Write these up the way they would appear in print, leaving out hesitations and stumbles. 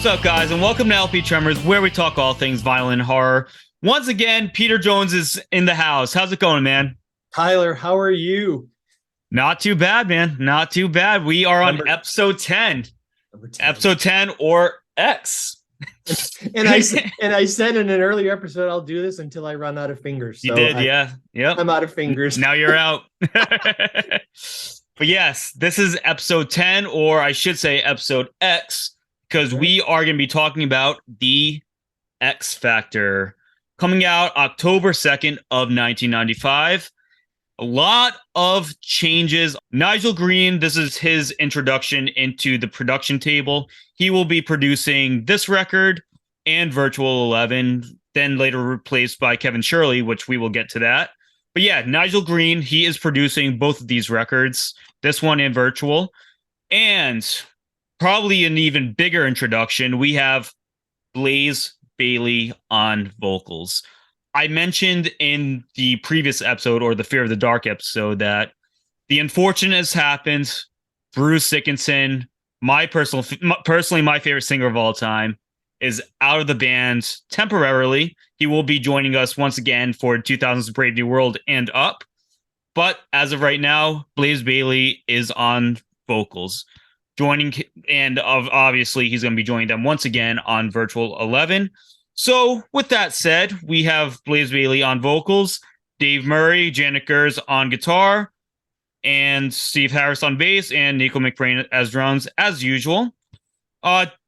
What's up, guys, and welcome to LP Tremors, where we talk all things violent horror. Once again, Peter Jones is in the house. How's it going, man? Tyler, how are you? Not too bad, man. Not too bad. We are on episode 10. Number 10. Episode 10 or X. and I said in an earlier episode, I'll do this until I run out of fingers. So you did, yeah. Yep. I'm out of fingers. Now you're out. But yes, this is episode 10, or I should say episode X, because we are going to be talking about the X Factor, coming out October 2nd of 1995. A lot of changes. Nigel Green, this is his introduction into the production table. He will be producing this record and Virtual 11, then later replaced by Kevin Shirley, which we will get to that. But yeah, Nigel Green, he is producing both of these records, this one and Virtual. And probably an even bigger introduction, we have Blaze Bayley on vocals. I mentioned in the previous episode, or the Fear of the Dark episode, that the unfortunate has happened. Bruce Dickinson, personally my favorite singer of all time, is out of the band temporarily. He will be joining us once again for 2000's Brave New World and up. But as of right now, Blaze Bayley is on vocals. Obviously he's going to be joining them once again on Virtual 11. So with that said, we have Blaze Bayley on vocals, Dave Murray, Janet Gers on guitar, and Steve Harris on bass, and Nico McBrain as drums, as usual.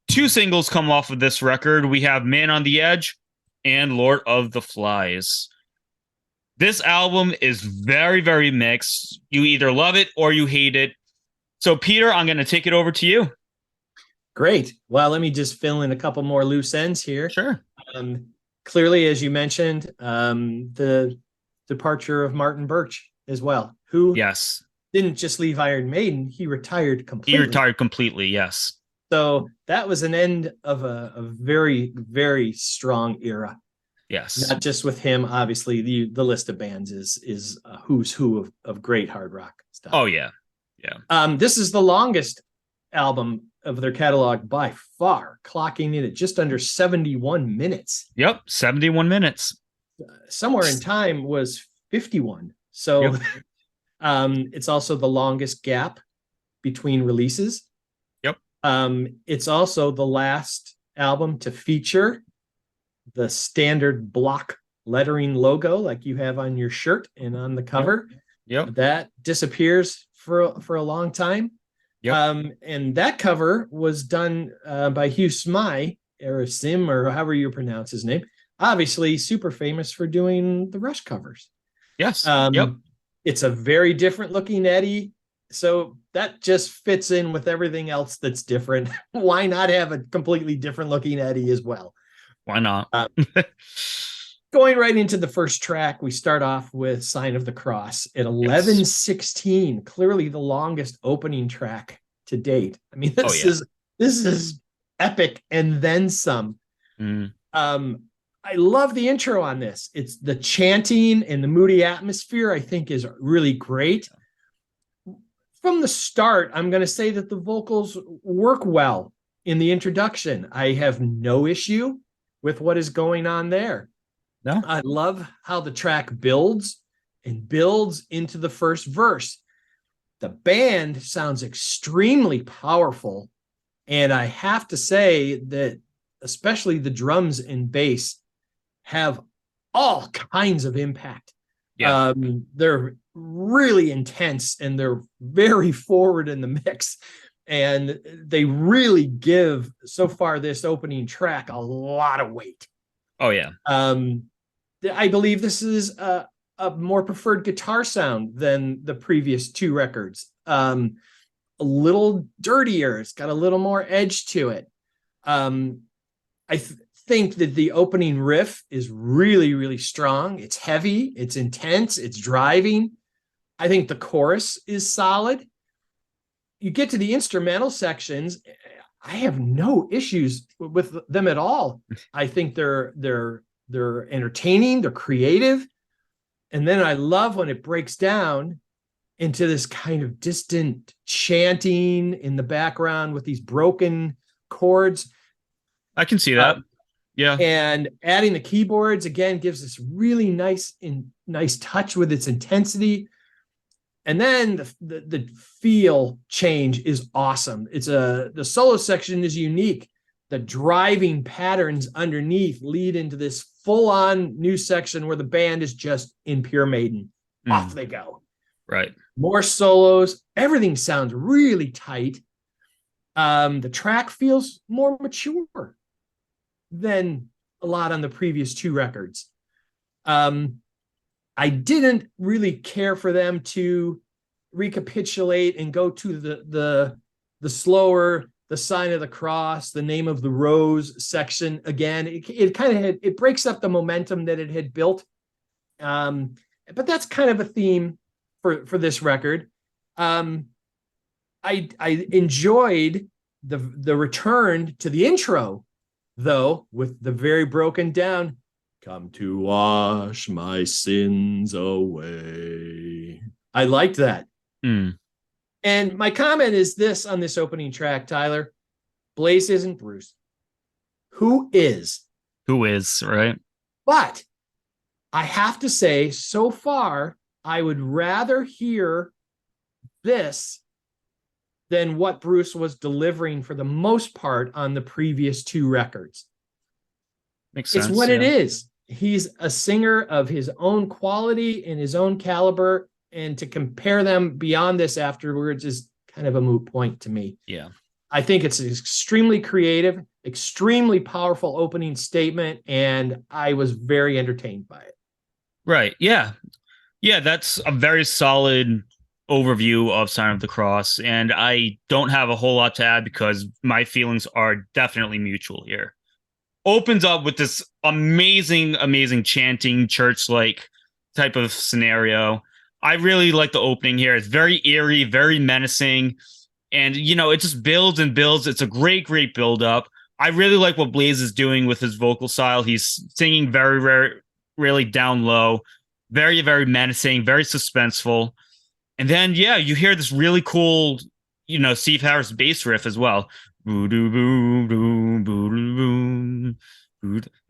Two singles come off of this record. We have Man on the Edge and Lord of the Flies. This album is very, very mixed. You either love it or you hate it. So, Peter, I'm going to take it over to you. Great. Well, let me just fill in a couple more loose ends here. Sure. Clearly, as you mentioned, the departure of Martin Birch as well, who didn't just leave Iron Maiden, he retired completely. Yes. So that was an end of a very, very strong era. Yes. Not just with him, obviously, the list of bands is a who's who of great hard rock stuff. Oh, yeah. Yeah. This is the longest album of their catalog by far, clocking in at just under 71 minutes. Yep, 71 minutes. Somewhere in Time was 51. So it's also the longest gap between releases. Yep. It's also the last album to feature the standard block lettering logo like you have on your shirt and on the cover. Yep. That disappears for a long time. Yep. And that cover was done by Hugh Smythe, or Sim, or however you pronounce his name. Obviously, super famous for doing the Rush covers. Yes. It's a very different looking Eddie. So that just fits in with everything else that's different. Why not have a completely different looking Eddie as well? Why not? Going right into the first track, we start off with Sign of the Cross at 11:16, clearly the longest opening track to date. I mean, this is epic and then some. I love the intro on this. It's the chanting and the moody atmosphere, I think, is really great. From the start, I'm going to say that the vocals work well in the introduction. I have no issue with what is going on there. No. I love how the track builds into the first verse. The band sounds extremely powerful. And I have to say that especially the drums and bass have all kinds of impact. Yeah. They're really intense and they're very forward in the mix. And they really give, so far, this opening track a lot of weight. Oh, yeah. I believe this is a more preferred guitar sound than the previous two records. A little dirtier. It's got a little more edge to it. I think that the opening riff is really, really strong. It's heavy. It's intense. It's driving. I think the chorus is solid. You get to the instrumental sections, I have no issues with them at all. I think they're entertaining, they're creative. And then I love when it breaks down into this kind of distant chanting in the background with these broken chords. I can see that. Yeah. And adding the keyboards again gives this really nice touch with its intensity. And then the feel change is awesome. The solo section is unique. The driving patterns underneath lead into this full-on new section where the band is just in pure Maiden. Off they go. Right. More solos. Everything sounds really tight. The track feels more mature than a lot on the previous two records. I didn't really care for them to recapitulate and go to the slower, the sign of the cross, the name of the rose section again. It kind of it breaks up the momentum that it had built. But that's kind of a theme for this record. I enjoyed the return to the intro, though, with the very broken down, "Come to wash my sins away." I liked that. And my comment is this on this opening track, Tyler. Blaze isn't Bruce. Who is? Who is, right? But I have to say, so far, I would rather hear this than what Bruce was delivering for the most part on the previous two records. Makes sense. It's what it is. He's a singer of his own quality and his own caliber, and to compare them beyond this afterwards is kind of a moot point to me. Yeah. I think it's an extremely creative, extremely powerful opening statement, and I was very entertained by it. Right. Yeah. Yeah, that's a very solid overview of Sign of the Cross, and I don't have a whole lot to add because my feelings are definitely mutual here. Opens up with this amazing chanting, church-like type of scenario. I really like the opening here. It's very eerie, very menacing, and, it just builds and builds. It's a great build up. I really like what Blaze is doing with his vocal style. He's singing very really down low, very menacing, very suspenseful. And then, you hear this really cool, Steve Harris bass riff as well. And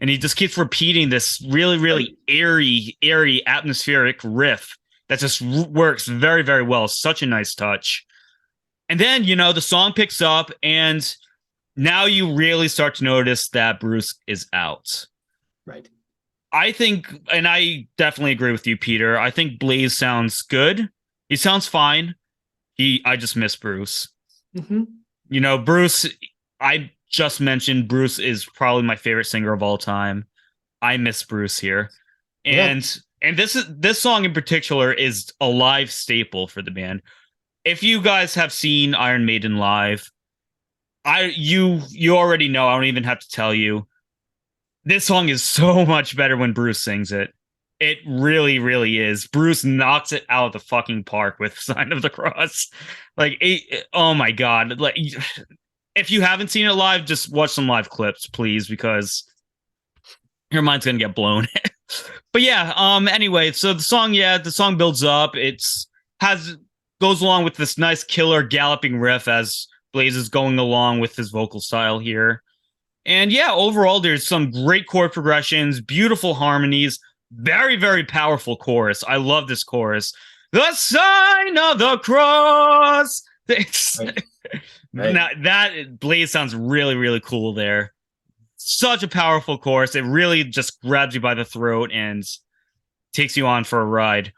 he just keeps repeating this really airy atmospheric riff that just works very well. Such a nice touch. And then, the song picks up, and now you really start to notice that Bruce is out. Right. I think, and I definitely agree with you, Peter, I think Blaze sounds good. He sounds fine. I just miss Bruce. Mm-hmm. Bruce, I just mentioned Bruce is probably my favorite singer of all time. I miss Bruce here. And this song in particular is a live staple for the band. If you guys have seen Iron Maiden live, you already know, I don't even have to tell you. This song is so much better when Bruce sings it. It really is. Bruce knocks it out of the fucking park with Sign of the Cross. Oh my God. Like, if you haven't seen it live, just watch some live clips, please, because your mind's gonna get blown. But anyway, so the song builds up. Goes along with this nice killer galloping riff as Blaze is going along with his vocal style here. And overall, there's some great chord progressions, beautiful harmonies, very powerful chorus. I love this chorus. The sign of the cross. Right. Now, that Blaze sounds really cool there. Such a powerful chorus. It really just grabs you by the throat and takes you on for a ride.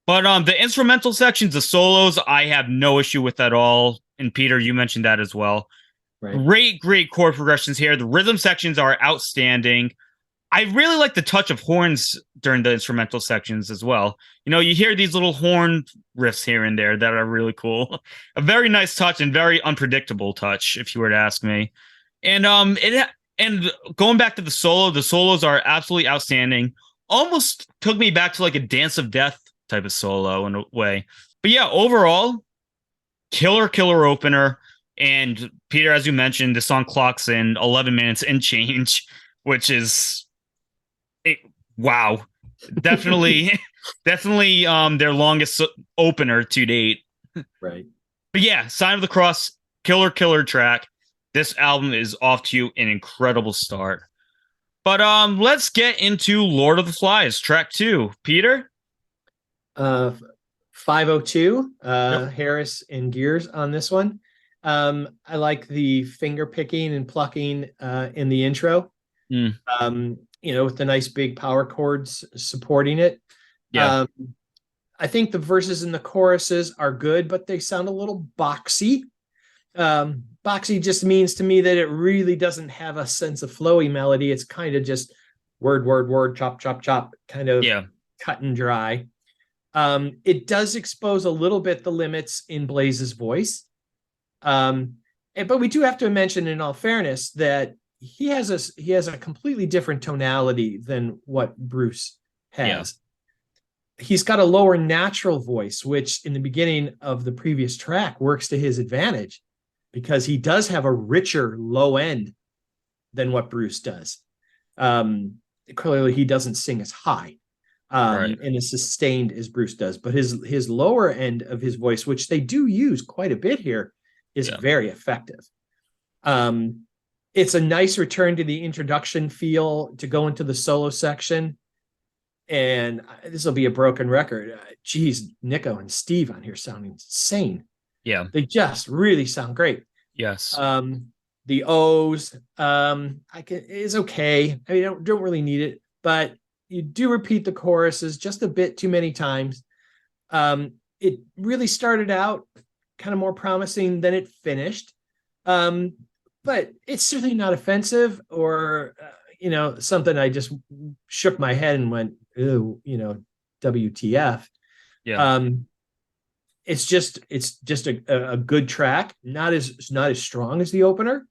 But the instrumental sections, the solos, I have no issue with at all. And Peter, you mentioned that as well. Right. Great chord progressions here. The rhythm sections are outstanding. I really like the touch of horns during the instrumental sections as well. You hear these little horn riffs here and there that are really cool. A very nice touch and very unpredictable touch, if you were to ask me. And and going back to the solos are absolutely outstanding. Almost took me back to like a Dance of Death type of solo in a way. But overall, killer opener. And Peter, as you mentioned, the song clocks in 11 minutes and change, which is wow. Definitely their longest opener to date. Right. But Sign of the Cross, killer track. this album is off to an incredible start. But let's get into Lord of the Flies, track 2. Peter? 502, Yep. Harris and Gears on this one. I like the finger picking and plucking in the intro. Mm, With the nice big power chords supporting it. yeah. I think the verses and the choruses are good, but they sound a little boxy. Boxy just means to me that it really doesn't have a sense of flowy melody. It's kind of just word, word, word, chop, chop, chop, kind of Yeah. cut and dry. It does expose a little bit the limits in Blaze's voice. But we do have to mention, in all fairness, that he has a completely different tonality than what Bruce has. He's got a lower natural voice, which in the beginning of the previous track works to his advantage because he does have a richer low end than what Bruce does. Clearly, he doesn't sing as high Right. and as sustained as Bruce does, but his lower end of his voice, which they do use quite a bit here, is Yeah. very effective. It's a nice return to the introduction feel to go into the solo section. And this will be a broken record. Geez, Nico and Steve on here sounding insane. Yeah. They just really sound great. Yes. The O's, is okay. I mean, don't really need it, but you do repeat the choruses just a bit too many times. It really started out kind of more promising than it finished. But it's certainly not offensive or something I just shook my head and went, "Ooh, WTF." Yeah. It's just a good track, not as strong as the opener,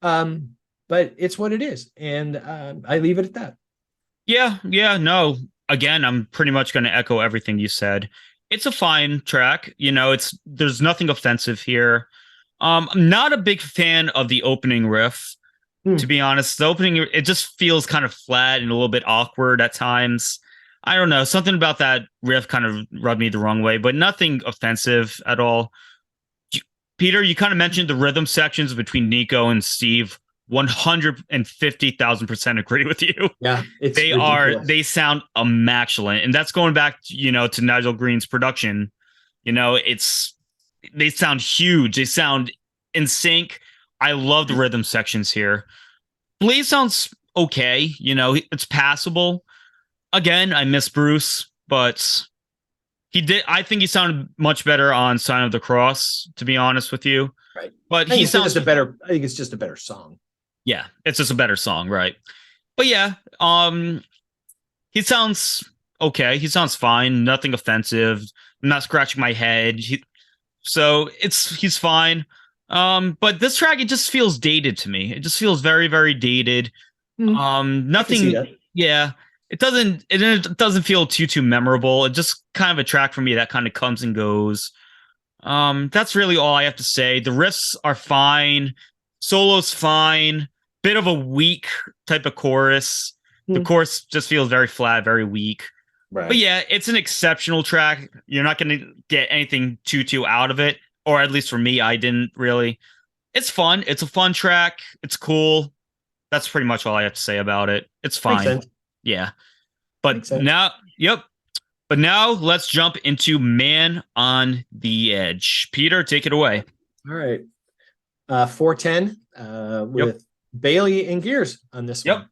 but it's what it is, and I leave it at that. Yeah. Yeah. No. Again, I'm pretty much going to echo everything you said. It's a fine track. There's nothing offensive here. I'm not a big fan of the opening riff, to be honest. The opening, it just feels kind of flat and a little bit awkward at times. I don't know. Something about that riff kind of rubbed me the wrong way, but nothing offensive at all. Peter, you kind of mentioned the rhythm sections between Nico and Steve. 150,000% agree with you. Yeah, it's ridiculous. They sound immaculate. And that's going back, to Nigel Green's production. They sound huge. They sound in sync. I love the rhythm sections here. Blaze sounds okay. It's passable. Again, I miss Bruce, but I think he sounded much better on Sign of the Cross, to be honest with you. Right. But he sounds I think it's just a better song. Yeah, it's just a better song, right? But yeah, he sounds okay. He sounds fine. Nothing offensive. I'm not scratching my head. He's fine. But this track, it just feels dated to me. It just feels very, very dated. Nothing. Yeah, it doesn't feel too memorable. It just kind of a track for me that kind of comes and goes. That's really all I have to say. The riffs are fine. Solo's fine. Bit of a weak type of chorus. The chorus just feels very flat, very weak. Right. But yeah, it's an exceptional track. You're not going to get anything too out of it, or at least for me, I didn't really. It's fun. It's a fun track. It's cool. That's pretty much all I have to say about it. It's fine. Yeah. But now, yep. But now let's jump into Man on the Edge. Peter, take it away. All right. 410 with Bailey and Gears on this one.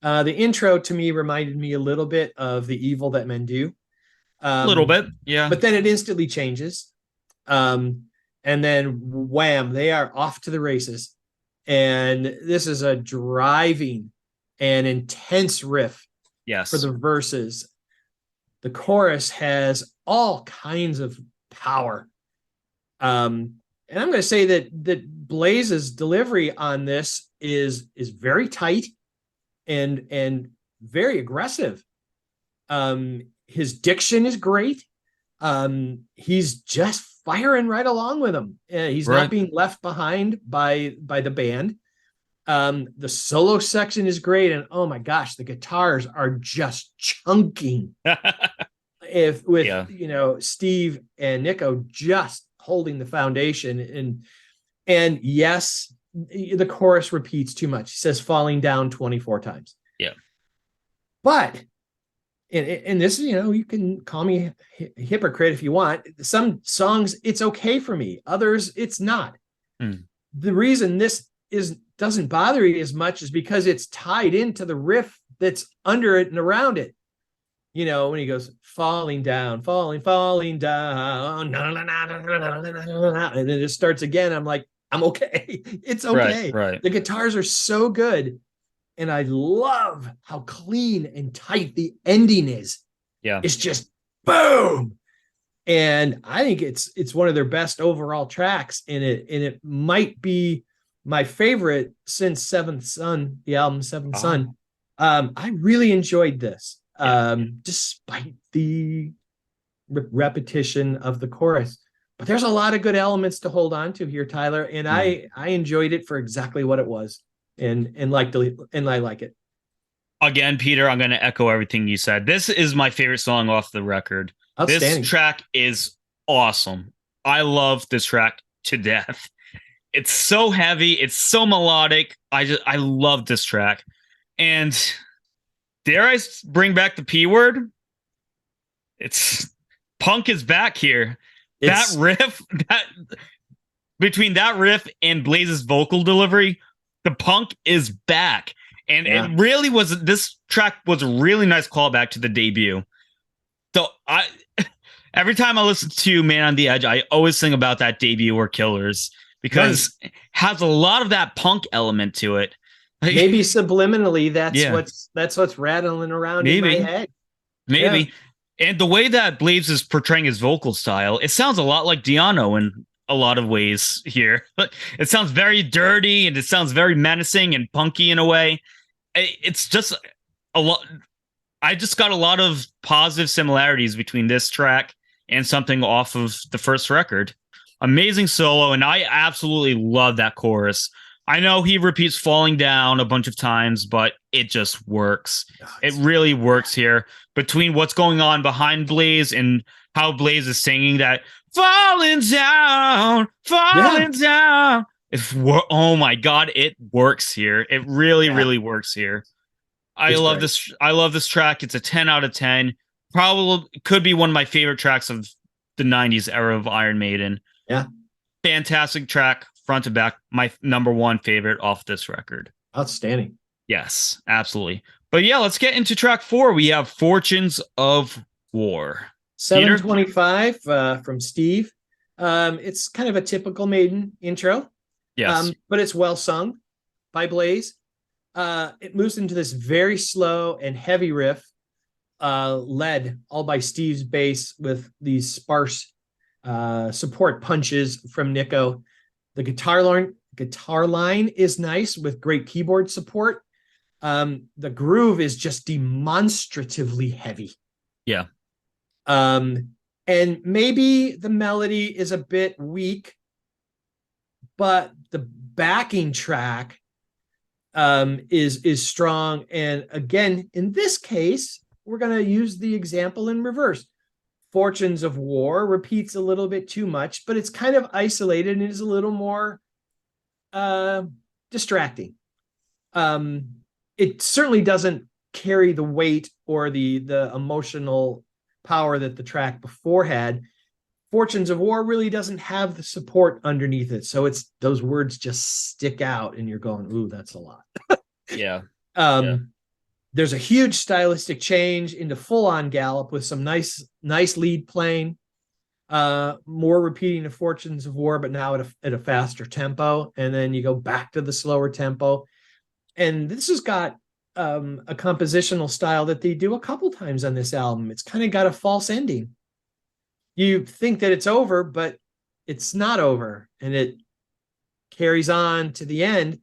The intro to me reminded me a little bit of The Evil That Men Do. A little bit, yeah. But then it instantly changes. And then wham, they are off to the races. And this is a driving and intense riff for the verses. The chorus has all kinds of power. And I'm going to say that Blaze's delivery on this is very tight and very aggressive. His diction is great. He's just firing right along with him. He's not being left behind by the band. The solo section is great, and oh my gosh, the guitars are just chunking. Steve and Nico just holding the foundation, and yes, the chorus repeats too much. He says falling down 24 times. Yeah. But and this is, you can call me a hypocrite if you want. Some songs it's okay for me, others it's not. The reason this doesn't bother you as much is because it's tied into the riff that's under it and around it. When he goes falling down, falling down, and then it starts again. I'm like, I'm okay. It's okay. Right. The guitars are so good. And I love how clean and tight the ending is. Yeah. It's just boom. And I think it's one of their best overall tracks. And it might be my favorite since Seventh Son, the album Seventh Son. I really enjoyed this, despite the repetition of the chorus. But there's a lot of good elements to hold on to here, Tyler. And I enjoyed it for exactly what it was. And I like it. Again, Peter, I'm going to echo everything you said. This is my favorite song off the record. This track is awesome. I love this track to death. It's so heavy. It's so melodic. I love this track. And dare I bring back the P word? It's punk is back here. That riff, between that riff and Blaze's vocal delivery, the punk is back. And it really was, this track was a really nice callback to the debut. So every time I listen to Man on the Edge, I always think about that debut or Killers, because it has a lot of that punk element to it. Maybe subliminally, that's what's rattling around in my head. Maybe. Yeah. And the way that Blaze is portraying his vocal style, it sounds a lot like Di'Anno in a lot of ways here. It sounds very dirty, and it sounds very menacing and punky in a way. It's just a lot. I just got a lot of positive similarities between this track and something off of the first record. Amazing solo, and I absolutely love that chorus. I know he repeats falling down a bunch of times, but it just works. It really works here. Between what's going on behind Blaze and how Blaze is singing that falling down. Oh my God, it works here. It really works here. I love this. I love this track. It's a 10 out of 10. Probably could be one of my favorite tracks of the 90s era of Iron Maiden. Yeah. Fantastic track, front to back. My number one favorite off this record. Outstanding. Yes, absolutely. But yeah, let's get into track 4. We have Fortunes of War. 725 from Steve. It's kind of a typical Maiden intro. Yes. But it's well sung by Blaze. It moves into this very slow and heavy riff, led all by Steve's bass with these sparse support punches from Nico. The guitar line is nice with great keyboard support. The groove is just demonstratively heavy. Yeah. And maybe the melody is a bit weak, but the backing track is strong. And again, in this case, we're going to use the example in reverse. Fortunes of War repeats a little bit too much, but it's kind of isolated and is a little more distracting. It certainly doesn't carry the weight or the emotional power that the track before had. Fortunes of War really doesn't have the support underneath it. So it's those words just stick out and you're going, ooh, that's a lot. Yeah. There's a huge stylistic change into full-on gallop with some nice lead playing, more repeating of Fortunes of War, but now at a faster tempo. And then you go back to the slower tempo. And this has got a compositional style that they do a couple times on this album. It's kind of got a false ending. You think that it's over, but it's not over, and it carries on to the end.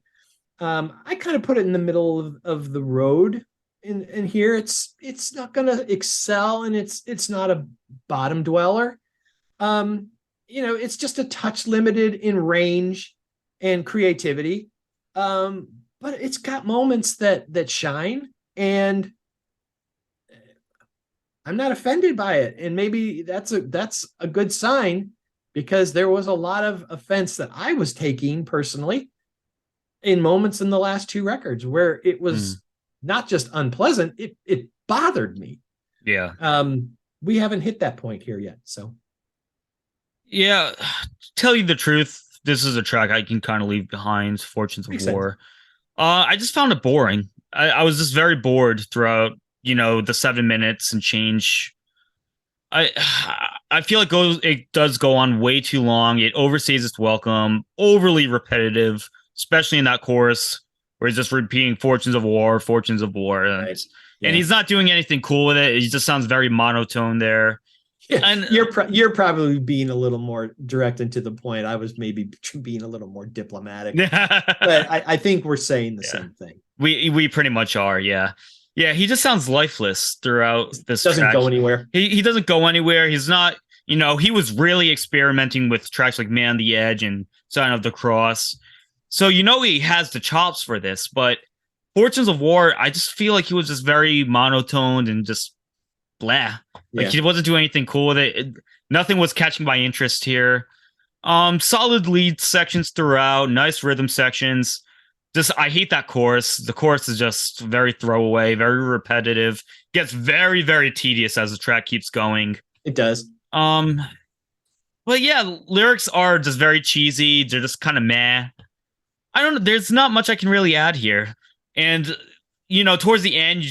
I kind of put it in the middle of the road in here. It's not going to excel, and it's not a bottom dweller. It's just a touch limited in range and creativity. But it's got moments that shine, and I'm not offended by it. And maybe that's a good sign, because there was a lot of offense that I was taking personally in moments in the last two records where it was not just unpleasant, it bothered me. Yeah. We haven't hit that point here yet. So yeah, tell you the truth, this is a track I can kind of leave behind, Fortunes of makes War. sense. I just found it boring. I was just very bored throughout, the 7 minutes and change. I I feel like it does go on way too long. It overstays its welcome, overly repetitive, especially in that chorus where he's just repeating "Fortunes of War, Fortunes of War," Right. Yeah. and he's not doing anything cool with it. He just sounds very monotone there. Yeah, and you're probably being a little more direct and to the point. I was maybe being a little more diplomatic, but I think we're saying the same thing. We pretty much are, yeah. Yeah, he just sounds lifeless throughout this doesn't track. go anywhere. He doesn't go anywhere. He's not, he was really experimenting with tracks like Man on the Edge and Sign of the Cross. So he has the chops for this, but Fortunes of War, I just feel like he was just very monotoned and just blah. Like he wasn't doing anything cool with it. Nothing was catching my interest here. Solid lead sections throughout, nice rhythm sections. Just I hate that chorus. The chorus is just very throwaway, very repetitive. Gets very, very tedious as the track keeps going. It does. But yeah, lyrics are just very cheesy. They're just kind of meh. I don't know. There's not much I can really add here. And towards the end,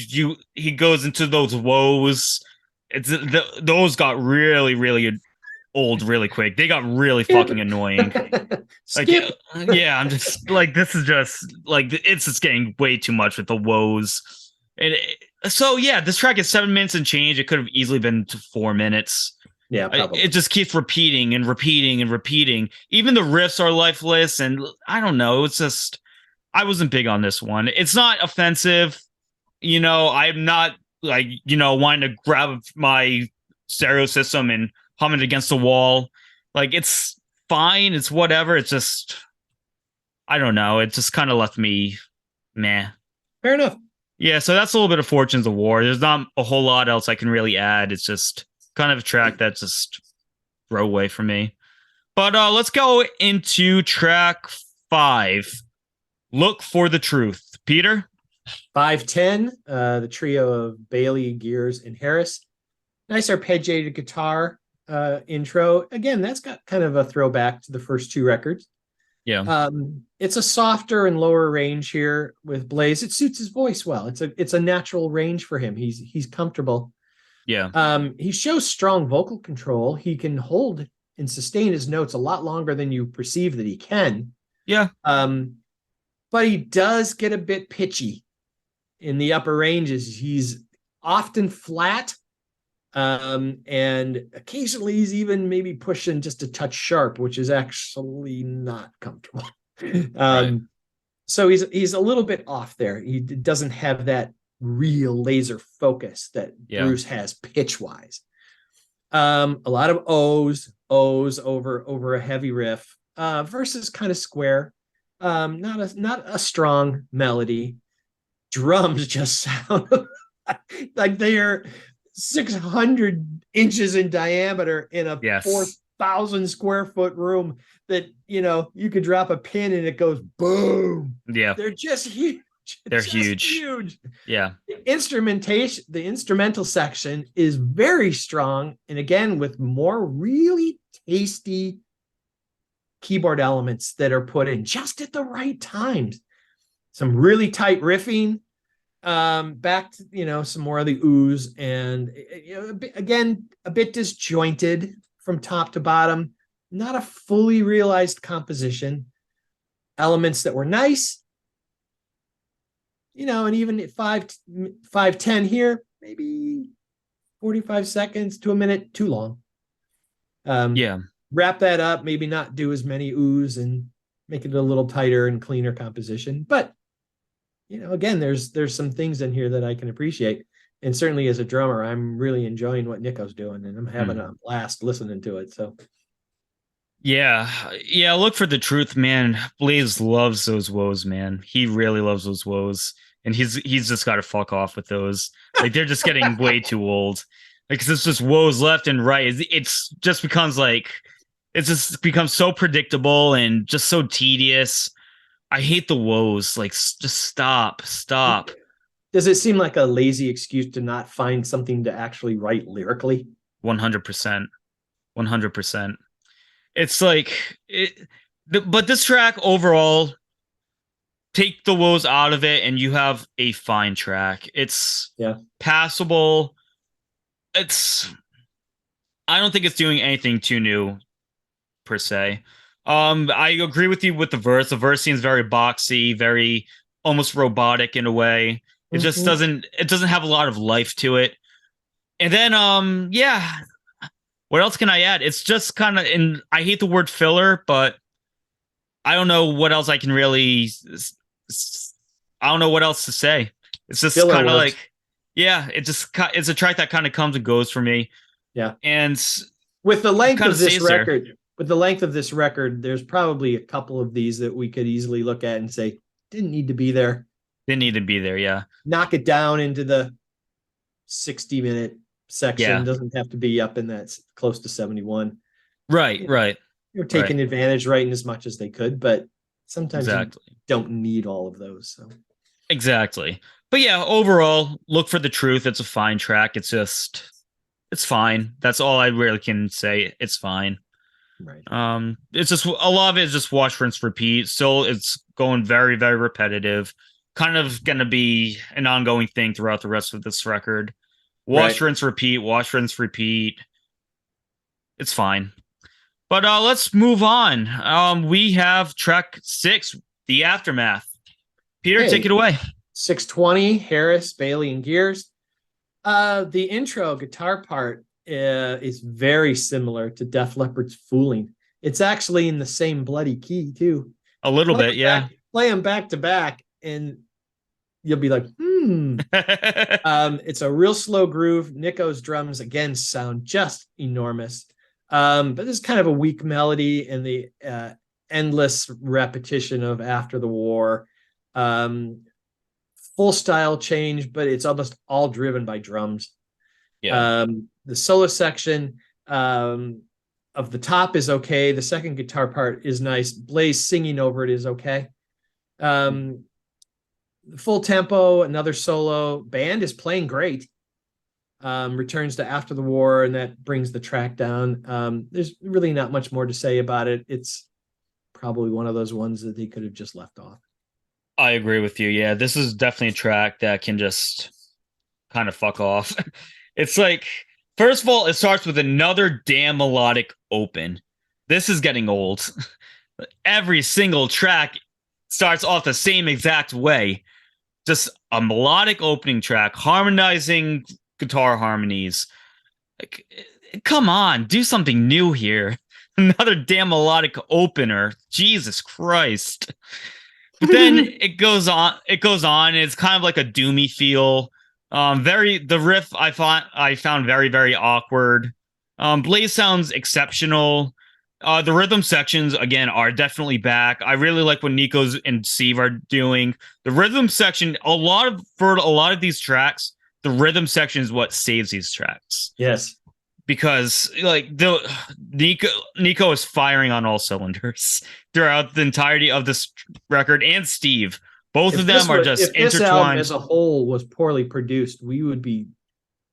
he goes into those woes. Those got really, really old really quick. They got really fucking annoying. Skip. Yeah, I'm just like, this is just like, it's just getting way too much with the woes. And so yeah, this track is 7 minutes and change. It could have easily been to 4 minutes. Yeah, probably. It just keeps repeating and repeating and repeating. Even the riffs are lifeless, and I don't know. It's just I wasn't big on this one. It's not offensive. I'm not like wanting to grab my stereo system and hum it against the wall. Like, it's fine. It's whatever. It's just, I don't know. It just kind of left me meh. Fair enough. Yeah, so that's a little bit of Fortunes of War. There's not a whole lot else I can really add. It's just kind of a track that's just throw away for me. But let's go into track 5. Look for the Truth. Peter? 510, the trio of Bailey, Gears, and Harris. Nice arpeggiated guitar intro. Again, that's got kind of a throwback to the first two records. Yeah. It's a softer and lower range here with Blaze. It suits his voice well. It's a natural range for him. He's comfortable. Yeah. He shows strong vocal control. He can hold and sustain his notes a lot longer than you perceive that he can. Yeah. But he does get a bit pitchy in the upper ranges. He's often flat. And occasionally he's even maybe pushing just a touch sharp, which is actually not comfortable. Right. So he's a little bit off there. He doesn't have that real laser focus that Bruce has pitch wise. A lot of O's over a heavy riff. Verses kind of square. Not a strong melody. Drums just sound like they are 600 inches in diameter in a 4,000 square foot room that you could drop a pin and it goes boom. Yeah, they're just huge. They're huge. Yeah. The instrumental section is very strong, and again with more really tasty keyboard elements that are put in just at the right times. Some really tight riffing. Back to some more of the ooze, and again a bit disjointed from top to bottom. Not a fully realized composition. Elements that were nice, and even at 5:10 here, maybe 45 seconds to a minute too long. Wrap that up. Maybe not do as many ooze and make it a little tighter and cleaner composition, but. Again, there's some things in here that I can appreciate. And certainly as a drummer, I'm really enjoying what Nico's doing, and I'm having a blast listening to it. So yeah. Look for the Truth, man. Blaze loves those woes, man. He really loves those woes. And he's just got to fuck off with those. Like, they're just getting way too old. Like, 'cause it's just woes left and right. It's just becomes so predictable and just so tedious. I hate the woes. Like, just stop. Does it seem like a lazy excuse to not find something to actually write lyrically? 100%. 100%. It's like but this track overall, take the woes out of it and you have a fine track. It's Yeah. passable. It's I don't think it's doing anything too new per se. I agree with you with the verse. The verse seems very boxy, very almost robotic in a way. It just Mhm. doesn't have a lot of life to it. And then yeah, what else can I add? It's just kind of, and I hate the word filler, but I don't know what else I can really I don't know what else to say. It's just Filler kind of works. like, yeah, it's a track that kind of comes and goes for me, Yeah. and With the length kind of of this stays there. record, there's probably a couple of these that we could easily look at and say didn't need to be there. They need to be there. Yeah. Knock it down into the 60-minute section. Yeah. Doesn't have to be up in that close to 71. Right. You know, Right. you're Right. taking advantage, writing as much as they could, but sometimes you Exactly. don't need all of those. So Exactly. But yeah, overall, look for the truth. It's a fine track. It's fine. That's all I really can say. It's fine. right. It's just a lot of it is just watch, rinse, repeat. So it's going very, very repetitive. Kind of gonna be an ongoing thing throughout the rest of this record. Watch, Right. rinse, repeat. Watch, rinse, repeat. It's fine. But let's move on. We have track 6, The Aftermath. Peter, take Okay. it away. 620, Harris, Bailey, and Gears. The intro guitar part is very similar to Def Leppard's Fooling. It's actually in the same bloody key, too. A little bit, yeah. Play them back to back, and you'll be like, hmm. It's a real slow groove. Nico's drums, again, sound just enormous. But there's kind of a weak melody in the endless repetition of After the War. Um, Full style change, but it's almost all driven by drums. Yeah. The solo section of the top is okay. The second guitar part is nice. Blaze singing over it is okay. Um, Full tempo, another solo. Band is playing great. Returns to After the War, and that brings the track down. There's really not much more to say about it. It's probably one of those ones that they could have just left off. I agree with you. Yeah, this is definitely a track that can just kind of fuck off. It's like, first of all, it starts with another damn melodic open. This is getting old. Every single track starts off the same exact way. Just a melodic opening track, harmonizing guitar harmonies. Like, come on, do something new here. Another damn melodic opener. Jesus Christ. But then it goes on, and it's kind of like a doomy feel. Very the riff I found very, very awkward. Blaze sounds exceptional. The rhythm sections again are definitely back. I really like what Nico's and Steve are doing. The rhythm section, for a lot of these tracks, the rhythm section is what saves these tracks, Yes. because like the Nico is firing on all cylinders throughout the entirety of this record, and Steve. Both of them are just If this album intertwined. as a whole was poorly produced, we would be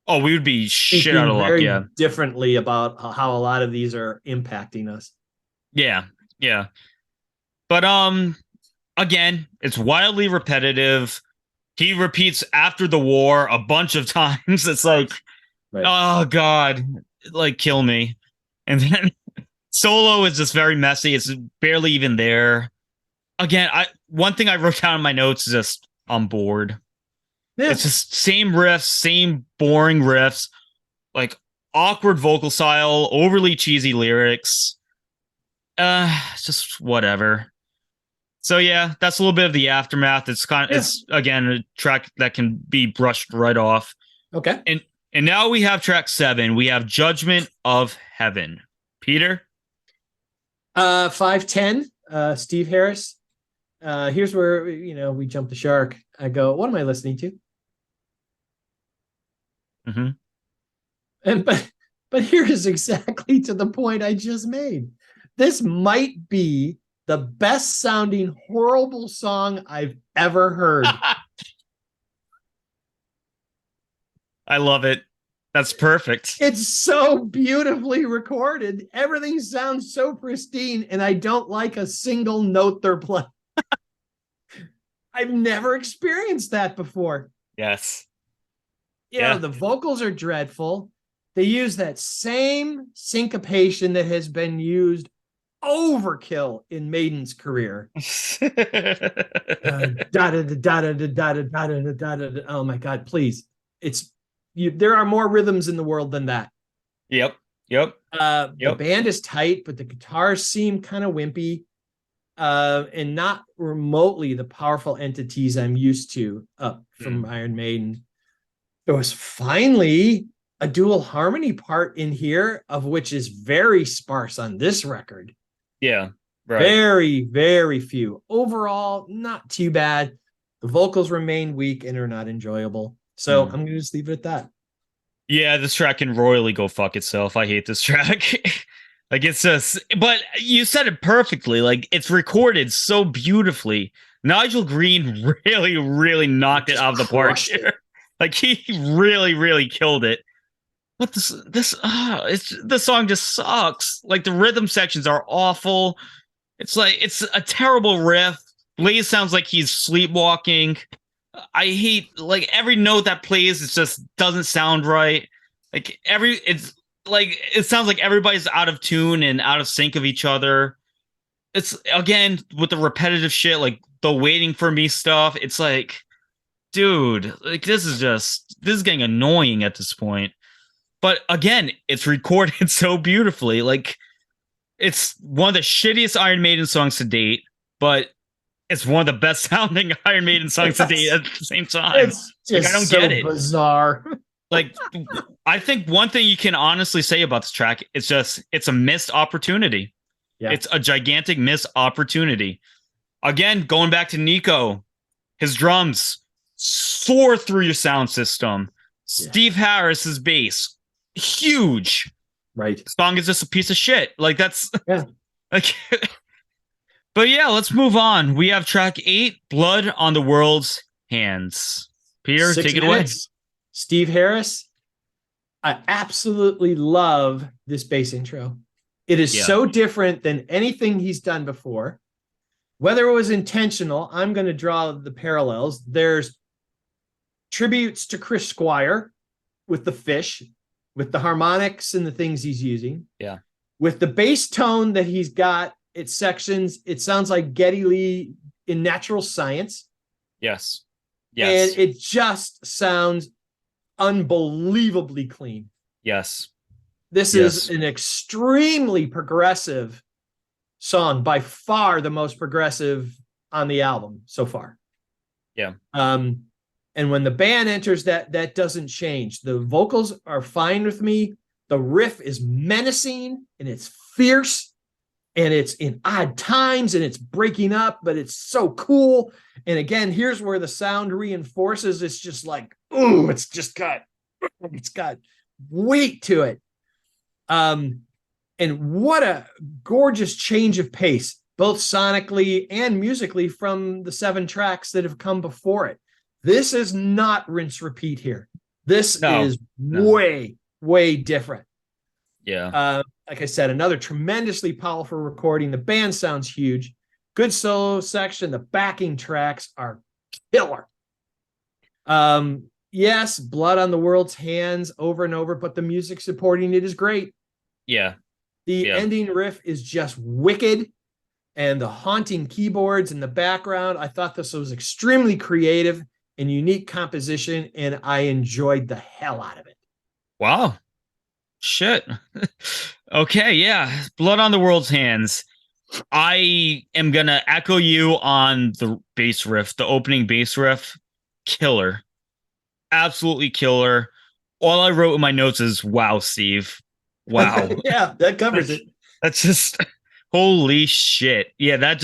Oh, we would be shit out speaking of luck. very Yeah. differently about how a lot of these are impacting us. Yeah. Yeah. But again, it's wildly repetitive. He repeats After the War a bunch of times. It's like, Right. oh God, like kill me. And then solo is just very messy. It's barely even there. Again, I one thing I wrote down in my notes is just I'm bored. Yeah. It's just same riffs, same boring riffs, like awkward vocal style, overly cheesy lyrics. Just whatever. So yeah, that's a little bit of the aftermath. It's again a track that can be brushed right off. Okay. And now we have track 7. We have Judgment of Heaven. Peter? 510, Steve Harris. Here's where we jump the shark. I go, what am I listening to? Mm-hmm. And but here is exactly to the point I just made. This might be the best sounding horrible song I've ever heard. I love it. That's perfect. It's so beautifully recorded. Everything sounds so pristine, and I don't like a single note they're playing. I've never experienced that before. Yes. You know, the vocals are dreadful. They use that same syncopation that has been used overkill in Maiden's career. Oh my God, please. There are more rhythms in the world than that. Yep. The band is tight, but the guitars seem kind of wimpy. And not remotely the powerful entities I'm used to from Iron Maiden. There was finally a dual harmony part in here, of which is very sparse on this record. Yeah, right. Very, very few. Overall, not too bad. The vocals remain weak and are not enjoyable. So I'm going to just leave it at that. Yeah, this track can royally go fuck itself. I hate this track. Like, it's just, but you said it perfectly. Like, it's recorded so beautifully. Nigel Green really, really knocked it out of the park here. Like, he really, really killed it. But the song just sucks. Like, the rhythm sections are awful. It's like, it's a terrible riff. Blaze sounds like he's sleepwalking. I hate, like, every note that plays, it just doesn't sound right. Like, it sounds like everybody's out of tune and out of sync of each other. It's, again, with the repetitive shit, like the waiting for me stuff. It's like, dude, like, this is getting annoying at this point. But again, it's recorded so beautifully. Like, it's one of the shittiest Iron Maiden songs to date, but it's one of the best sounding Iron Maiden songs to date at the same time. It's just I don't get it. Bizarre. Like, I think one thing you can honestly say about this track, it's a missed opportunity. Yeah. It's a gigantic missed opportunity. Again, going back to Nico, his drums soar through your sound system. Yeah. Steve Harris's bass, huge. Right. The song is just a piece of shit. Like, that's like. But yeah, let's move on. We have track 8, Blood on the World's Hands. Peter, take it away. Steve Harris, I absolutely love this bass intro. It is so different than anything he's done before. Whether it was intentional, I'm going to draw the parallels. There's tributes to Chris Squire with the fish, with the harmonics and the things he's using. Yeah. With the bass tone that he's got, it sections, it sounds like Geddy Lee in Natural Science. Yes. And it just sounds unbelievably clean. Yes. This is an extremely progressive song, by far the most progressive on the album so far. Yeah. And when the band enters, that doesn't change. The vocals are fine with me. The riff is menacing and it's fierce and it's in odd times and it's breaking up, but it's so cool. And again, here's where the sound reinforces. It's just like, ooh, it's got weight to it. And what a gorgeous change of pace, both sonically and musically, from the 7 tracks that have come before it. This is not rinse repeat here. This is way, way different. Yeah. Like I said, another tremendously powerful recording. The band sounds huge. Good solo section. The backing tracks are killer. Yes, Blood on the World's Hands over and over, but the music supporting it is great. Yeah. The ending riff is just wicked. And the haunting keyboards in the background. I thought this was extremely creative and unique composition, and I enjoyed the hell out of it. Wow. Shit. Okay, yeah. Blood on the World's Hands. I am going to echo you on the bass riff, the opening bass riff. Killer. Absolutely killer. All I wrote in my notes is, wow, Steve. Wow. Yeah, that covers it. That's just, holy shit. Yeah,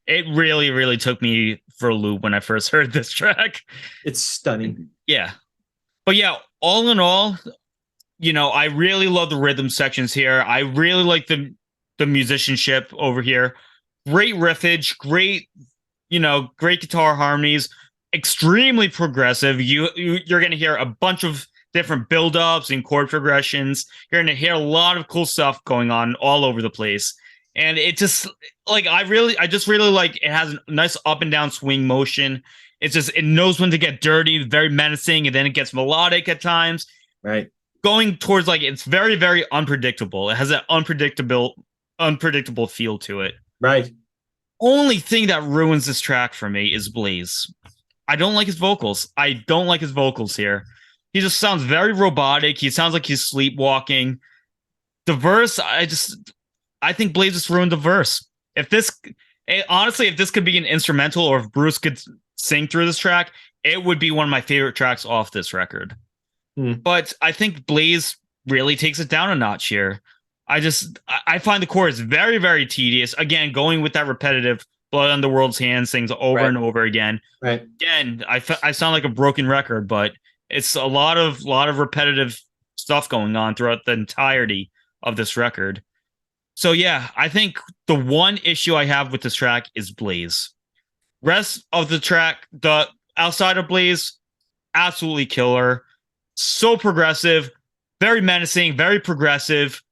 it really, really took me for a loop when I first heard this track. It's stunning. Yeah. But yeah, all in all, I really love the rhythm sections here. I really like the musicianship over here. great riffage, great guitar harmonies, extremely progressive. You're going to hear a bunch of different build-ups and chord progressions. You're going to hear a lot of cool stuff going on all over the place. And it just I just really like it has a nice up and down swing motion. It's just it knows when to get dirty, very menacing, and then it gets melodic at times. Right. Going towards it's very, very unpredictable. It has that unpredictable feel to it. Right. Only thing that ruins this track for me is Blaze. I don't like his vocals. Here. He just sounds very robotic. He sounds like he's sleepwalking. The verse, I think Blaze just ruined the verse. If this could be an instrumental or if Bruce could sing through this track, it would be one of my favorite tracks off this record. But I think Blaze really takes it down a notch here. I find the chorus very, very tedious. Again, going with that repetitive blood on the world's hands things over and over again. Right. Again, I sound like a broken record, but it's a lot of repetitive stuff going on throughout the entirety of this record. So yeah, I think the one issue I have with this track is Blaze. Rest of the track, the outside of Blaze, absolutely killer. So progressive, very menacing, very progressive.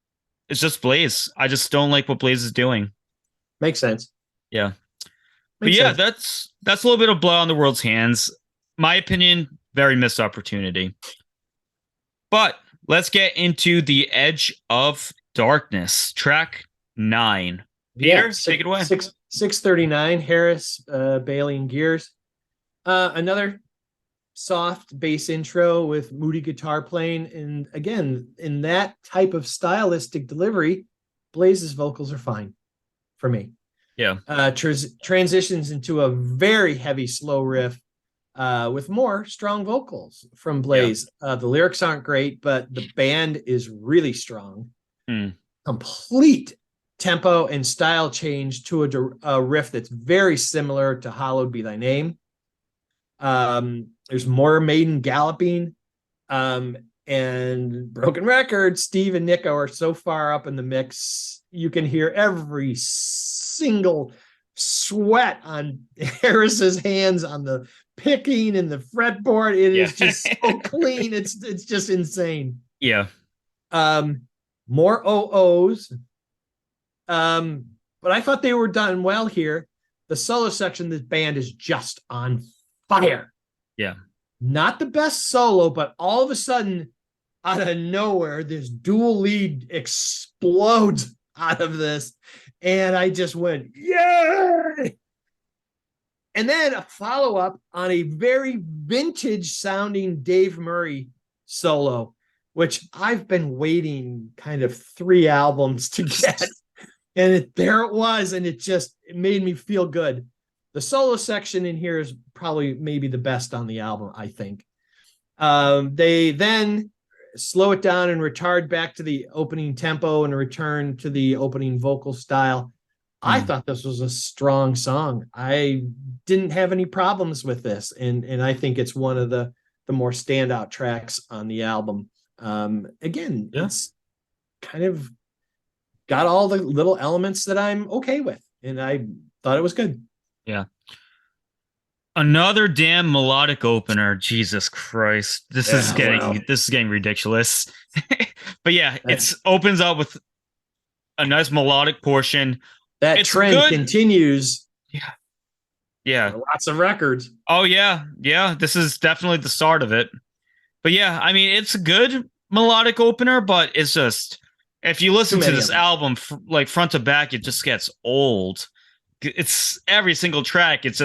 It's just Blaze. I just don't like what Blaze is doing. Makes sense. Yeah. But yeah, that's a little bit of blood on the world's hands. My opinion, very missed opportunity. But let's get into The Edge of Darkness, track 9. Peter, take it away. 639, Harris, Bailey, and Gears. Another soft bass intro with moody guitar playing. And again, in that type of stylistic delivery, Blaze's vocals are fine for me. Yeah. Transitions into a very heavy, slow riff with more strong vocals from Blaze. Yeah. The lyrics aren't great, but the band is really strong. Complete tempo and style change to a riff that's very similar to Hallowed Be Thy Name. There's more Maiden galloping, and broken record. Steve and Nico are so far up in the mix, you can hear every single sweat on Harris's hands on the picking and the fretboard. It is just so clean. It's just insane. Yeah. More OOs. But I thought they were done well here. The solo section, this band is just on fire. Yeah. Not the best solo, but all of a sudden, out of nowhere, this dual lead explodes out of this. And I just went, yay! And then a follow-up on a very vintage sounding Dave Murray solo, which I've been waiting kind of 3 albums to get. And there it was. And it made me feel good. The solo section in here is probably maybe the best on the album, I think. They then slow it down and retard back to the opening tempo and return to the opening vocal style. I thought this was a strong song. I didn't have any problems with this. And I think it's one of the more standout tracks on the album. It's kind of got all the little elements that I'm okay with. And I thought it was good. Yeah. Another damn melodic opener. Jesus Christ. This is getting ridiculous. But yeah, it opens up with a nice melodic portion. That trend continues. Yeah. Yeah. Lots of records. Oh yeah. Yeah. This is definitely the start of it. But yeah, I mean, it's a good melodic opener, but it's just, if you listen to this album like front to back, it just gets old. It's every single track. It's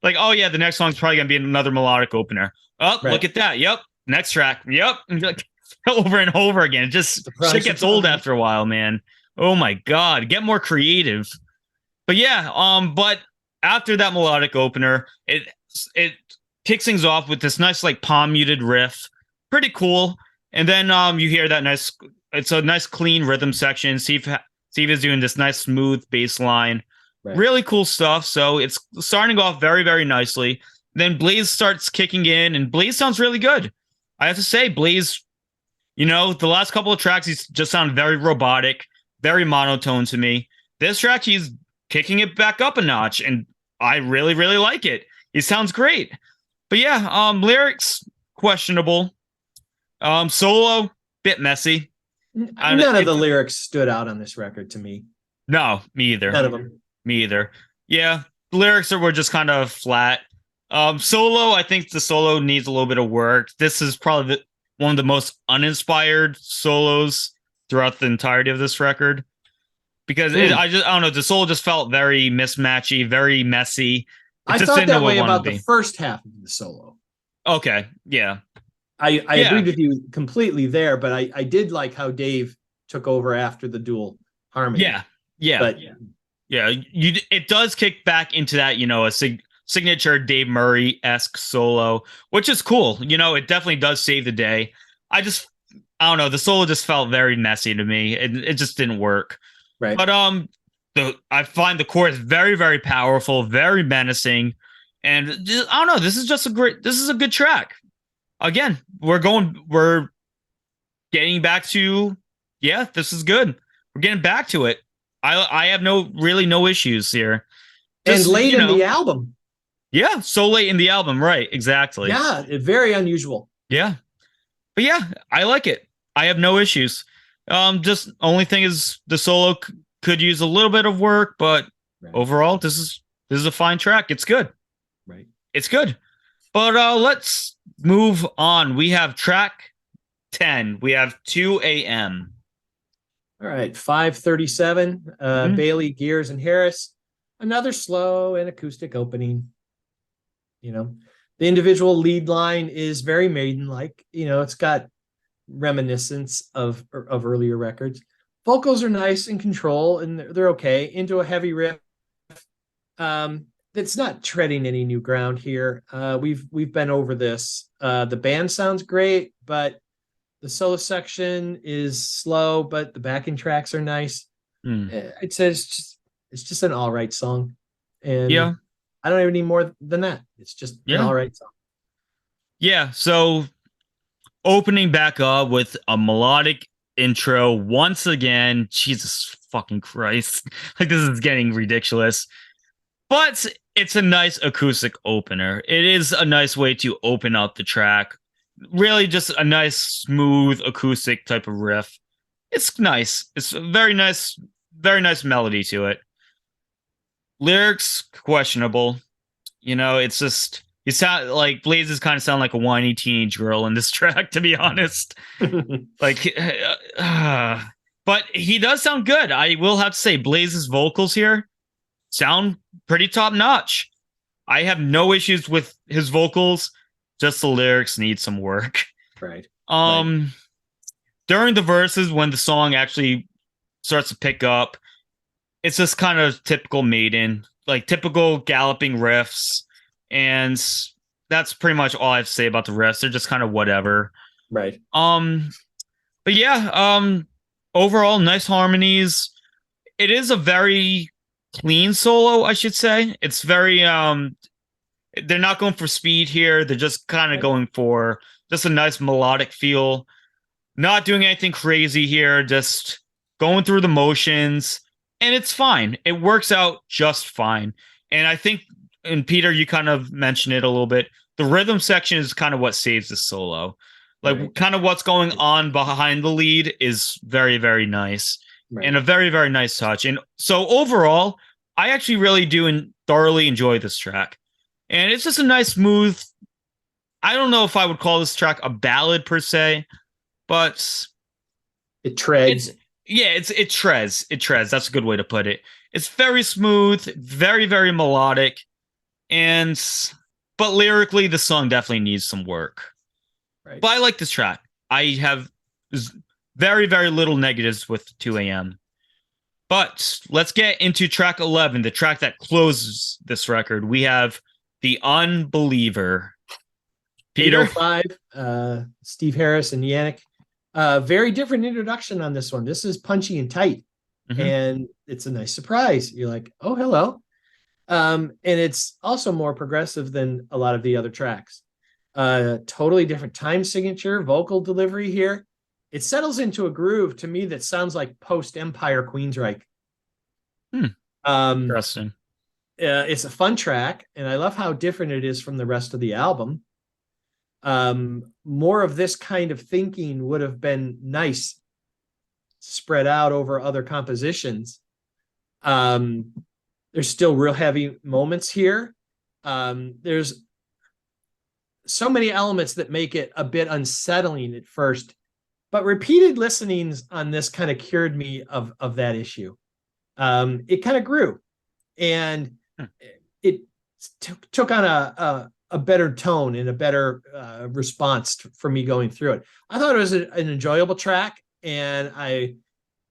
like, oh yeah, the next song's probably gonna be another melodic opener. Oh, look at that. Yep. Next track. Yep. Over and over again. It just shit gets old after a while, man. Oh my God. Get more creative. But yeah, but after that melodic opener, it kicks things off with this nice like palm muted riff. Pretty cool. And then you hear that it's a nice clean rhythm section. Steve is doing this nice smooth bass line. Right. Really cool stuff. So it's starting off very, very nicely. Then Blaze starts kicking in, and Blaze sounds really good. I have to say, Blaze, the last couple of tracks, he's just sounded very robotic, very monotone to me. This track, he's kicking it back up a notch, and I really, really like it. It sounds great. But yeah, lyrics questionable. Solo bit messy. None of the lyrics stood out on this record to me. No, me either. None of them. Me either. Yeah, the lyrics were just kind of flat. Solo, I think the solo needs a little bit of work. This is probably one of the most uninspired solos throughout the entirety of this record, because I don't know, the solo just felt very mismatchy, very messy. I thought that way about the first half of the solo. Okay, yeah. I agreed with you completely there, but I did like how Dave took over after the dual harmony. Yeah. It does kick back into that, a signature Dave Murray-esque solo, which is cool. It definitely does save the day. I don't know, the solo just felt very messy to me. It just didn't work. Right. But I find the chorus very, very powerful, very menacing, and I don't know. This is a good track. Again, we're getting back to, this is good. We're getting back to it. I have no issues here. Just, and late in the album. Yeah, so late in the album, right? Exactly. Yeah, very unusual. Yeah, but yeah, I like it. I have no issues. Just only thing is the solo could use a little bit of work, but overall, this is a fine track. It's good. Right. It's good. But let's move on. We have track 10. We have 2 a.m. All right, 5:37. Bailey, Gears, and Harris. Another slow and acoustic opening. The individual lead line is very Maiden-like. It's got reminiscence of earlier records. Vocals are nice and control, and they're okay. Into a heavy riff. That's not treading any new ground here. We've been over this. The band sounds great, but the solo section is slow, but the backing tracks are nice. It says it's just an all right song, and I don't even need more than that. It's just an all right song. Yeah. So opening back up with a melodic intro once again. Jesus fucking Christ! Like, this is getting ridiculous. But it's a nice acoustic opener. It is a nice way to open up the track. Really just a nice, smooth acoustic type of riff. It's nice. It's a very nice melody to it. Lyrics, questionable. It's just, you sound like Blazes kind of sound like a whiny teenage girl in this track, to be honest. But he does sound good. I will have to say, Blaze's vocals here sound pretty top notch. I have no issues with his vocals. Just the lyrics need some work. Right. During the verses, when the song actually starts to pick up, it's just kind of typical Maiden, like typical galloping riffs, and that's pretty much all I have to say about the rest. They're just kind of whatever. Right. But yeah, overall nice harmonies. It is a very clean solo, I should say. It's very they're not going for speed here. They're just kind of going for just a nice melodic feel. Not doing anything crazy here, just going through the motions, and it's fine. It works out just fine. And I think, and Peter, you kind of mentioned it a little bit, the rhythm section is kind of what saves the solo. Like, kind of what's going on behind the lead is very, very nice. And a very, very nice touch. And so overall, I actually really do thoroughly enjoy this track. And it's just a nice, smooth, I don't know if I would call this track a ballad per se, but it treads. It treads. It treads. That's a good way to put it. It's very smooth, very, very melodic, but lyrically, the song definitely needs some work. Right. But I like this track. I have very, very little negatives with 2 a.m. But let's get into track 11, the track that closes this record. We have The Unbeliever. Peter? 805, Steve Harris and Yannick. Very different introduction on this one. This is punchy and tight, and it's a nice surprise. You're like, oh, hello. And it's also more progressive than a lot of the other tracks. Totally different time signature, vocal delivery here. It settles into a groove to me that sounds like post-Empire Queensryche. Um, Interesting. it's a fun track, and I love how different it is from the rest of the album. More of this kind of thinking would have been nice spread out over other compositions. Um, there's still real heavy moments here. There's so many elements that make it a bit unsettling at first, but repeated listenings on this kind of cured me of that issue. It kind of grew, and it took on a better tone and a better response for me going through it. I thought it was an enjoyable track, and I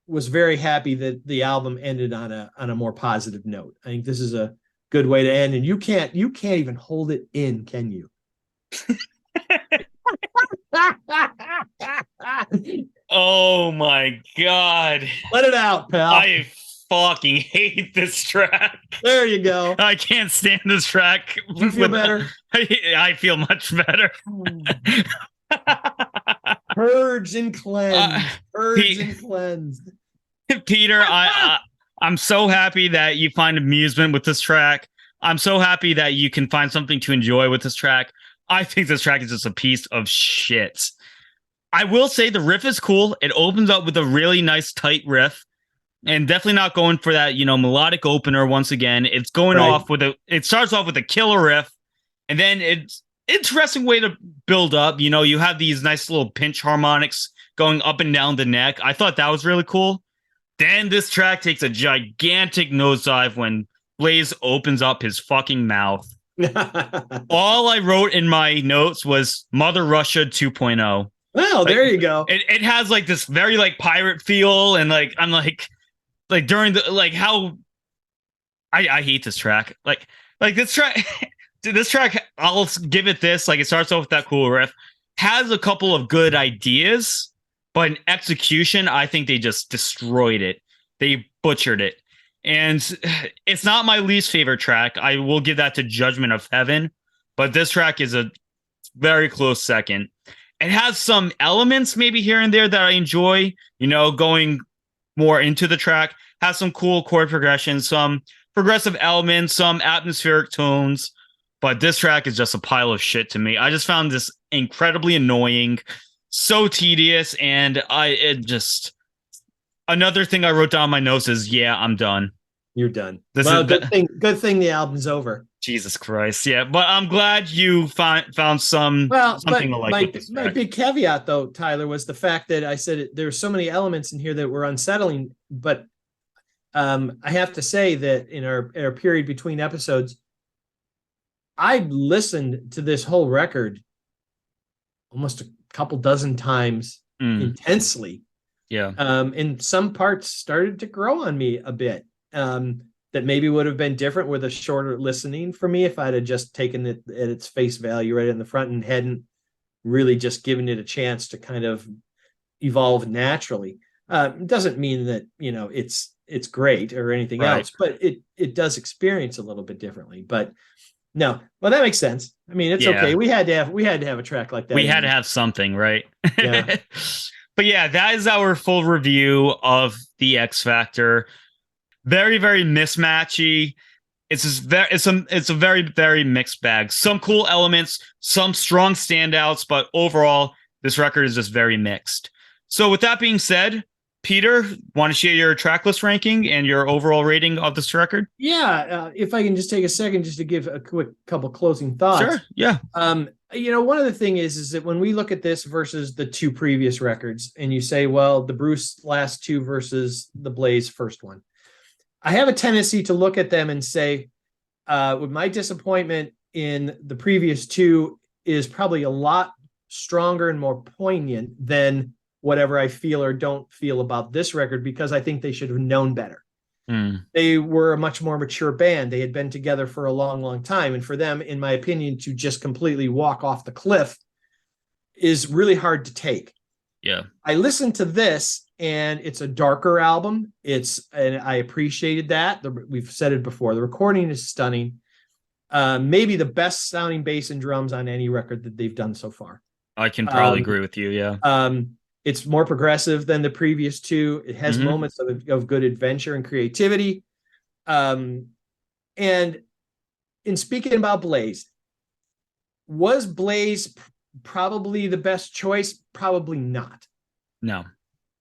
was very happy that the album ended on a more positive note. I think this is a good way to end, and you can't even hold it in, can you? Oh my God. Let it out, pal. I fucking hate this track. There you go. I can't stand this track. You feel better? I feel much better. Purge and cleanse. Purge and cleanse. Peter, I'm so happy that you find amusement with this track. I'm so happy that you can find something to enjoy with this track. I think this track is just a piece of shit. I will say the riff is cool. It opens up with a really nice tight riff, and definitely not going for that, melodic opener once again. It's going off with it starts off with a killer riff, and then it's interesting way to build up. You have these nice little pinch harmonics going up and down the neck. I thought that was really cool. Then this track takes a gigantic nosedive when Blaze opens up his fucking mouth. All I wrote in my notes was Mother Russia 2.0. Well, there you go. It has like this very like pirate feel, and like I'm like during the like how I hate this track. Like this track this track, I'll give it this. Like it starts off with that cool riff, has a couple of good ideas, but in execution, I think they just destroyed it. They butchered it. And it's not my least favorite track. I will give that to Judgment of Heaven, but this track is a very close second. It has some elements maybe here and there that I enjoy, going more into the track. Has some cool chord progressions, some progressive elements, some atmospheric tones, but this track is just a pile of shit to me. I just found this incredibly annoying, so tedious, and another thing I wrote down in my notes is, yeah, I'm done. You're done. Good thing the album's over. Jesus Christ, yeah. But I'm glad you found something to like. My big caveat, though, Tyler, was the fact that I said there's so many elements in here that were unsettling. But I have to say that in our period between episodes, I listened to this whole record almost a couple dozen times intensely. Yeah. And some parts started to grow on me a bit. That maybe would have been different with a shorter listening for me if I'd have just taken it at its face value right in the front and hadn't really just given it a chance to kind of evolve naturally. It doesn't mean that, it's great or anything else, but it does experience a little bit differently. But no, well, that makes sense. I mean, it's okay. We had to have a track like that. We had to have something, right? Yeah. But yeah, that is our full review of the X Factor. Very, very mismatchy. It's a very, very mixed bag. Some cool elements, some strong standouts, but overall, this record is just very mixed. So with that being said, Peter, want to share your track list ranking and your overall rating of this record? Yeah, if I can just take a second just to give a quick couple closing thoughts. Sure, yeah. One of the things is that when we look at this versus the two previous records, and you say, well, the Bruce last two versus the Blaze first one, I have a tendency to look at them and say, with my disappointment in the previous two is probably a lot stronger and more poignant than whatever I feel or don't feel about this record, because I think they should have known better. They were a much more mature band. They had been together for a long, long time. And for them, in my opinion, to just completely walk off the cliff is really hard to take. Yeah. I listened to this, and it's a darker album. And I appreciated that. We've said it before. The recording is stunning. Maybe the best sounding bass and drums on any record that they've done so far. I can probably agree with you. Yeah. It's more progressive than the previous two. It has moments of good adventure and creativity. And in speaking about Blaze, was Blaze probably the best choice? Probably not. No,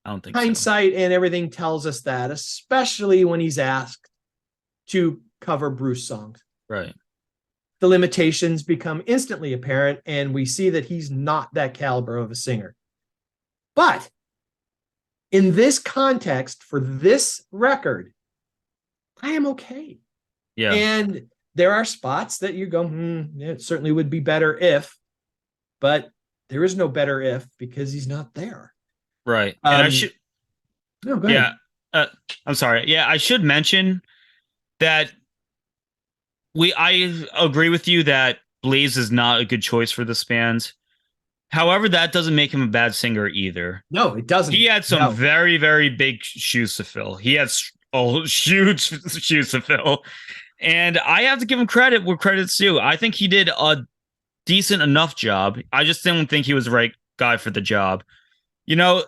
I don't think so. Hindsight and everything tells us that, especially when he's asked to cover Bruce songs. Right. The limitations become instantly apparent, and we see that he's not that caliber of a singer. But in this context, for this record, I am okay. Yeah. And there are spots that you go, it certainly would be better if, but there is no better if because he's not there. Right. And I should. No, go Yeah. ahead. I'm sorry. Yeah, I should mention that I agree with you that Blaze is not a good choice for this band. However, that doesn't make him a bad singer either. No, it doesn't. He had some very, very big shoes to fill. He had huge shoes to fill. And I have to give him credit where credit's due. I think he did a decent enough job. I just didn't think he was the right guy for the job. You know,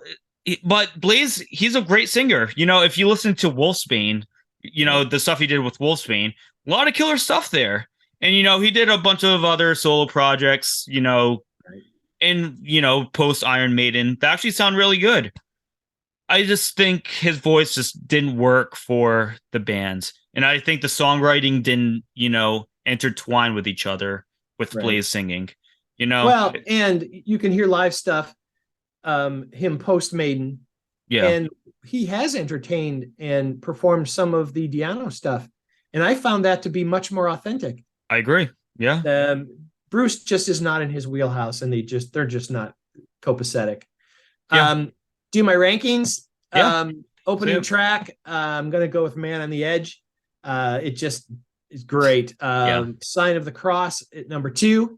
but Blaze, he's a great singer. You know, if you listen to Wolfsbane, you know, the stuff he did with Wolfsbane, a lot of killer stuff there. And, you know, he did a bunch of other solo projects, you know, and, you know, post Iron Maiden that actually sound really good. I just think his voice just didn't work for the band. And I think the songwriting didn't, you know, intertwine with each other with Blaze singing, you know? Well, and you can hear live stuff, him post Maiden. Yeah. And he has entertained and performed some of the Di'Anno stuff. And I found that to be much more authentic. I agree. Yeah. Bruce just is not in his wheelhouse, and they're just not copacetic. Yeah. Do my rankings. Yeah. Opening track, I'm gonna go with Man on the Edge. It just is great. Sign of the Cross at number 2.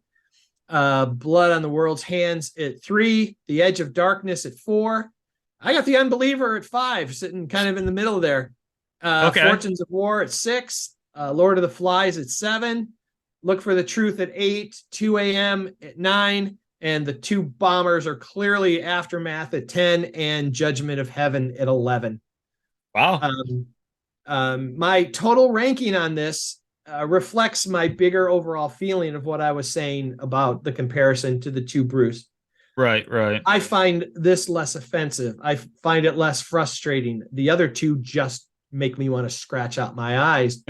Blood on the World's Hands at 3. The Edge of Darkness at 4. I got the Unbeliever at 5, sitting kind of in the middle there. Fortunes of War at 6. Lord of the Flies at 7. Look for the Truth at 8. 2 a.m. at 9. And the 2 bombers are clearly Aftermath at 10 and Judgment of Heaven at 11. Wow. My total ranking on this reflects my bigger overall feeling of what I was saying about the comparison to the 2 Bruce. Right. I find this less offensive. I find it less frustrating. The other 2 just make me want to scratch out my eyes.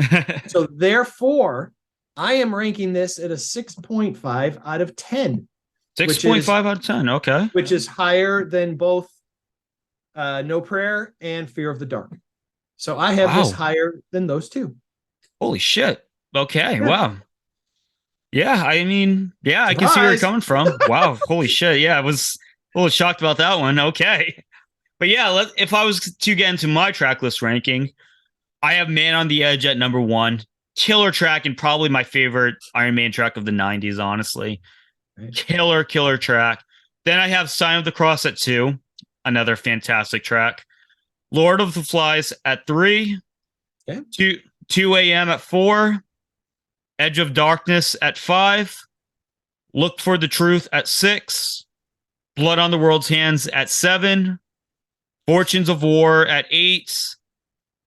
So therefore, I am ranking this at a 6.5 out of 10. 6.5 out of 10. Okay. Which is higher than both No Prayer and Fear of the Dark. So I have this higher than those 2. Holy shit. Okay. Yeah. Wow. Yeah. I mean, yeah, I can see where you're coming from. Wow. Holy shit. Yeah. I was a little shocked about that one. Okay. But yeah, if I was to get into my track list ranking, I have Man on the Edge at number 1. Killer track and probably my favorite Iron Maiden track of the 90s, honestly. Right. Killer track. Then I have Sign of the Cross at 2. Another fantastic track. Lord of the Flies at 3. Okay. 2 a.m. at 4. Edge of Darkness at 5. Look for the Truth at 6. Blood on the World's Hands at 7. Fortunes of War at 8.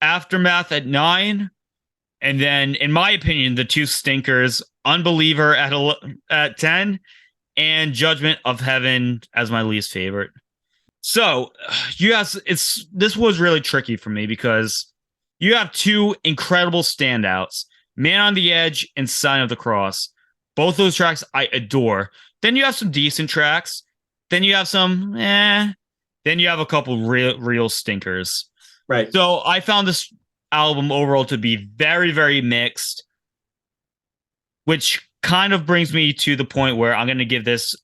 Aftermath at 9. And then, in my opinion, the 2 stinkers, Unbeliever at 10 and Judgment of Heaven as my least favorite. So, this was really tricky for me because you have 2 incredible standouts, Man on the Edge and Sign of the Cross. Both those tracks I adore. Then you have some decent tracks. Then you have some Then you have a couple real stinkers. Right. So I found this album overall to be very, very mixed, which kind of brings me to the point where I'm going to give this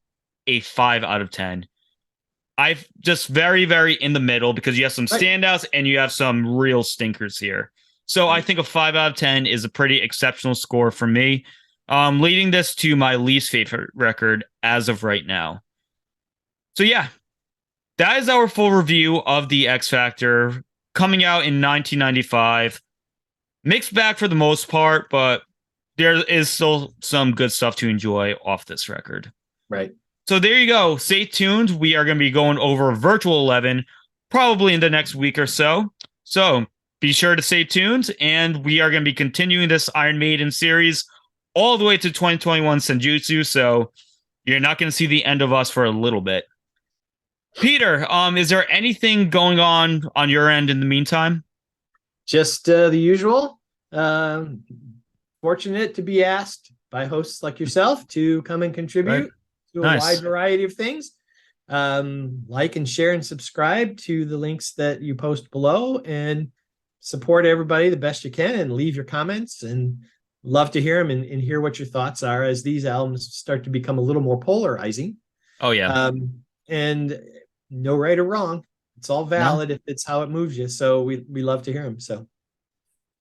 a 5 out of 10. I've just very, very in the middle because you have some standouts and you have some real stinkers here. So I think a 5 out of 10 is a pretty exceptional score for me, leading this to my least favorite record as of right now. So yeah, that is our full review of the X Factor coming out in 1995. Mixed bag for the most part, but there is still some good stuff to enjoy off this record. Right. So there you go. Stay tuned. We are going to be going over Virtual 11 probably in the next week or so. So be sure to stay tuned, and we are going to be continuing this Iron Maiden series all the way to 2021 Senjutsu, so you're not going to see the end of us for a little bit. Peter, is there anything going on your end in the meantime? Just the usual. Fortunate to be asked by hosts like yourself to come and contribute to a wide variety of things. Like and share and subscribe to the links that you post below, and support everybody the best you can, and leave your comments, and love to hear them and hear what your thoughts are as these albums start to become a little more polarizing. Oh yeah. And no right or wrong. It's all valid if it's how it moves you. So we love to hear them. So.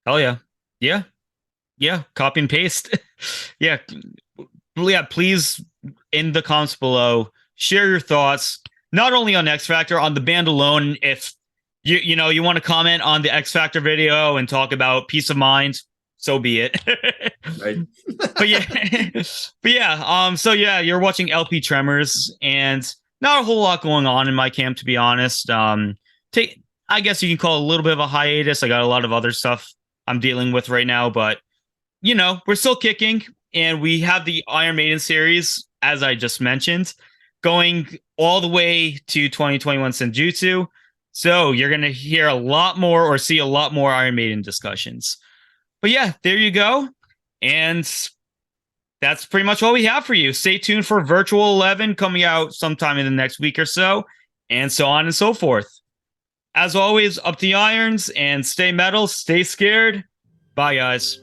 Oh yeah. Yeah. Yeah. Copy and paste. Yeah. Yeah. Please, in the comments below, share your thoughts, not only on X Factor, on the band alone. If you want to comment on the X Factor video and talk about peace of mind, so be it. Right. but yeah. So yeah, you're watching LP Tremors, and not a whole lot going on in my camp, to be honest. I guess you can call it a little bit of a hiatus. I got a lot of other stuff I'm dealing with right now, but we're still kicking, and we have the Iron Maiden series, as I just mentioned, going all the way to 2021 Senjutsu. So you're going to hear a lot more, or see a lot more, Iron Maiden discussions. But yeah, there you go. And that's pretty much all we have for you. Stay tuned for Virtual 11 coming out sometime in the next week or so, and so on and so forth. As always, up the irons and stay metal, stay scared. Bye, guys.